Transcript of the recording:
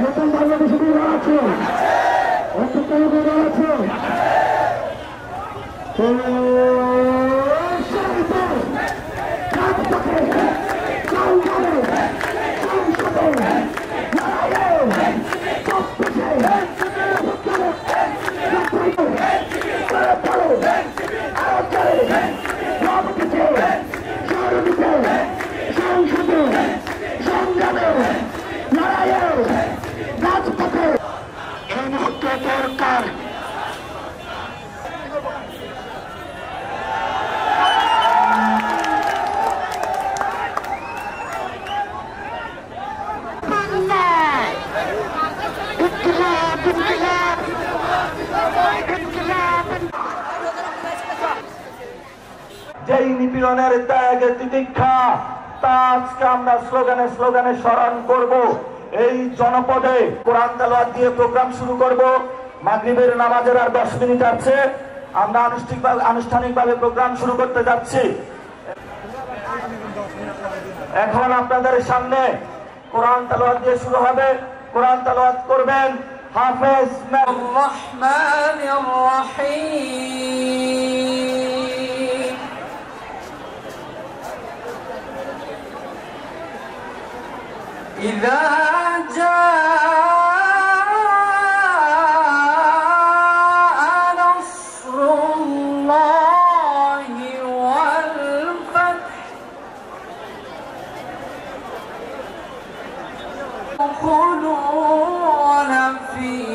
নতুন বাংলাদেশে দল আছে, অন্তত দল আছে। দরকার যেই নিপীড়নের ত্যাগ তিতিক্ষা তা আজকে আমরা স্লোগানে স্লোগানে স্মরণ করব। এই জনপদে কোরআন তেলাওয়াত দিয়ে প্রোগ্রাম শুরু করব। মাগরিবের নামাজের আর 10 মিনিট আছে, আমরা আনুষ্ঠানিকভাবে প্রোগ্রাম শুরু করতে যাচ্ছি। এখন আপনাদের সামনে কোরআন তেলাওয়াত দিয়ে শুরু হবে। কোরআন তেলাওয়াত করবেন হাফেজ রহমানির রহিম। ইযা يدخلون في